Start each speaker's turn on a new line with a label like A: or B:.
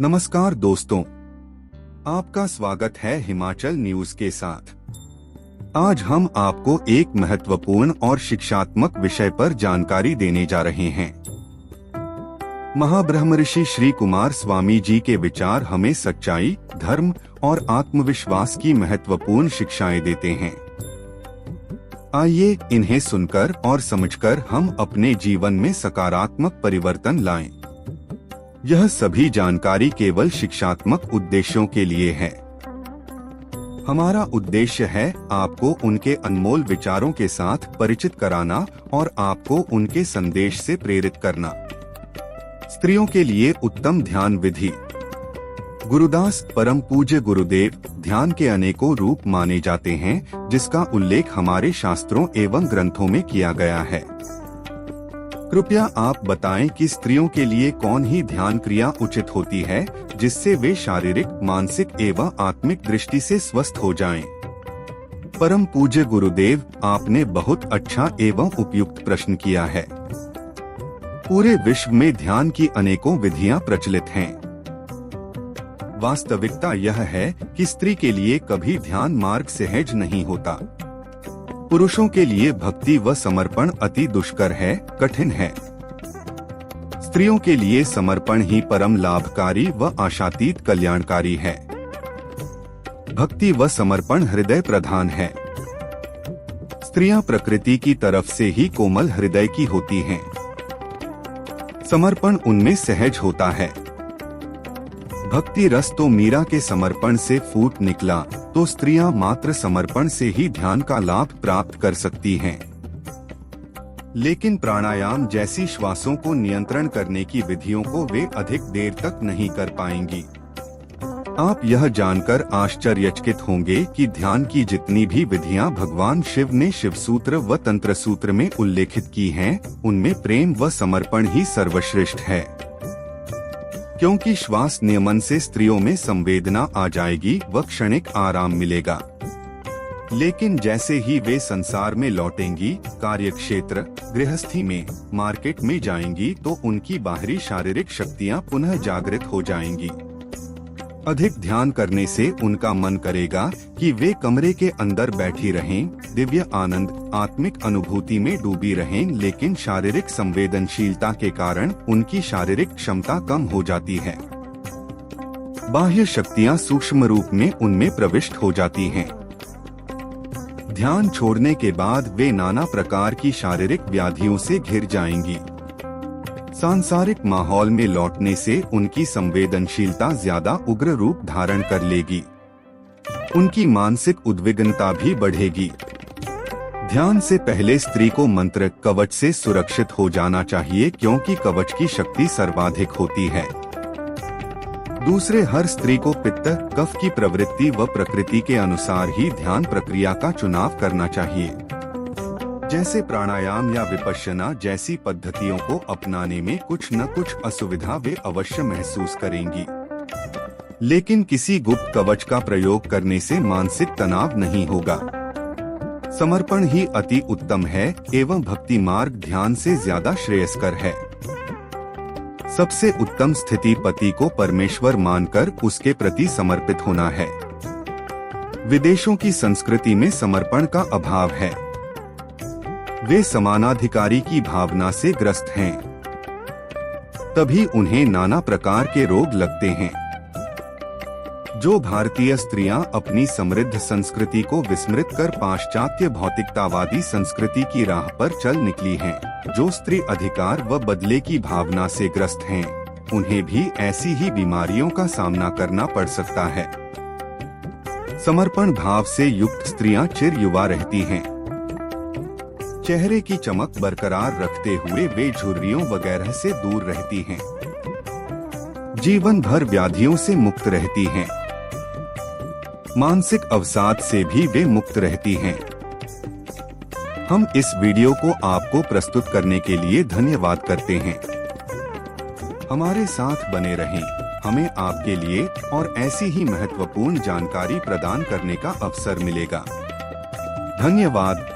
A: नमस्कार दोस्तों, आपका स्वागत है हिमाचल न्यूज के साथ। आज हम आपको एक महत्वपूर्ण और शिक्षात्मक विषय पर जानकारी देने जा रहे हैं। महाब्रह्मऋषि श्री कुमार स्वामी जी के विचार हमें सच्चाई, धर्म और आत्मविश्वास की महत्वपूर्ण शिक्षाएं देते हैं। आइए इन्हें सुनकर और समझकर हम अपने जीवन में सकारात्मक परिवर्तन लाएं। यह सभी जानकारी केवल शिक्षात्मक उद्देश्यों के लिए है। हमारा उद्देश्य है आपको उनके अनमोल विचारों के साथ परिचित कराना और आपको उनके संदेश से प्रेरित करना। स्त्रियों के लिए उत्तम ध्यान विधि। गुरुदास परम पूज्य गुरुदेव ध्यान के अनेकों रूप माने जाते हैं, जिसका उल्लेख हमारे शास्त्रों एवं ग्रंथों में किया गया है। कृपया आप बताएं कि स्त्रियों के लिए कौन ही ध्यान क्रिया उचित होती है, जिससे वे शारीरिक, मानसिक एवं आत्मिक दृष्टि से स्वस्थ हो जाएं। परम पूज्य गुरुदेव, आपने बहुत अच्छा एवं उपयुक्त प्रश्न किया है। पूरे विश्व में ध्यान की अनेकों विधियां प्रचलित हैं। वास्तविकता यह है कि स्त्री के लिए कभी ध्यान मार्ग सहज नहीं होता। पुरुषों के लिए भक्ति व समर्पण अति दुष्कर है, कठिन है। स्त्रियों के लिए समर्पण ही परम लाभकारी व आशातीत कल्याणकारी है। भक्ति व समर्पण हृदय प्रधान है। स्त्रियां प्रकृति की तरफ से ही कोमल हृदय की होती हैं। समर्पण उनमें सहज होता है। भक्ति रस तो मीरा के समर्पण से फूट निकला, तो स्त्रियां मात्र समर्पण से ही ध्यान का लाभ प्राप्त कर सकती हैं। लेकिन प्राणायाम जैसी श्वासों को नियंत्रण करने की विधियों को वे अधिक देर तक नहीं कर पाएंगी। आप यह जानकर आश्चर्यचकित होंगे कि ध्यान की जितनी भी विधियां भगवान शिव ने शिवसूत्र व तंत्र सूत्र में उल्लेखित की हैं, उनमें प्रेम व समर्पण ही सर्वश्रेष्ठ है। क्योंकि श्वास नियमन से स्त्रियों में संवेदना आ जाएगी व क्षणिक आराम मिलेगा। लेकिन जैसे ही वे संसार में लौटेंगी, कार्यक्षेत्र, गृहस्थी में, मार्केट में जाएंगी, तो उनकी बाहरी शारीरिक शक्तियां पुनः जागृत हो जाएंगी। अधिक ध्यान करने से उनका मन करेगा कि वे कमरे के अंदर बैठी रहें, दिव्य आनंद, आत्मिक अनुभूति में डूबी रहें, लेकिन शारीरिक संवेदनशीलता के कारण उनकी शारीरिक क्षमता कम हो जाती है। बाह्य शक्तियां सूक्ष्म रूप में उनमें प्रविष्ट हो जाती हैं। ध्यान छोड़ने के बाद वे नाना प्रकार की शारीरिक व्याधियों से घिर जाएंगी। सांसारिक माहौल में लौटने से उनकी संवेदनशीलता ज्यादा उग्र रूप धारण कर लेगी। उनकी मानसिक उद्विग्नता भी बढ़ेगी। ध्यान से पहले स्त्री को मंत्र कवच से सुरक्षित हो जाना चाहिए, क्योंकि कवच की शक्ति सर्वाधिक होती है। दूसरे, हर स्त्री को पित्त, कफ की प्रवृत्ति व प्रकृति के अनुसार ही ध्यान प्रक्रिया का चुनाव करना चाहिए। जैसे प्राणायाम या विपश्यना जैसी पद्धतियों को अपनाने में कुछ न कुछ असुविधा वे अवश्य महसूस करेंगी। लेकिन किसी गुप्त कवच का प्रयोग करने से मानसिक तनाव नहीं होगा। समर्पण ही अति उत्तम है एवं भक्ति मार्ग ध्यान से ज्यादा श्रेयस्कर है। सबसे उत्तम स्थिति पति को परमेश्वर मानकर उसके प्रति समर्पित होना है। विदेशों की संस्कृति में समर्पण का अभाव है। वे समानाधिकारी की भावना से ग्रस्त हैं। तभी उन्हें नाना प्रकार के रोग लगते हैं। जो भारतीय स्त्रियां अपनी समृद्ध संस्कृति को विस्मृत कर पाश्चात्य भौतिकतावादी संस्कृति की राह पर चल निकली हैं, जो स्त्री अधिकार व बदले की भावना से ग्रस्त हैं, उन्हें भी ऐसी ही बीमारियों का सामना करना पड़ सकता है। समर्पण भाव से युक्त स्त्रियां चिर युवा रहती हैं। चेहरे की चमक बरकरार रखते हुए वे झुर्रियों वगैरह से दूर रहती हैं। जीवन भर व्याधियों से मुक्त रहती हैं। मानसिक अवसाद से भी वे मुक्त रहती हैं। हम इस वीडियो को आपको प्रस्तुत करने के लिए धन्यवाद करते हैं। हमारे साथ बने रहें, हमें आपके लिए और ऐसी ही महत्वपूर्ण जानकारी प्रदान करने का अवसर मिलेगा। धन्यवाद।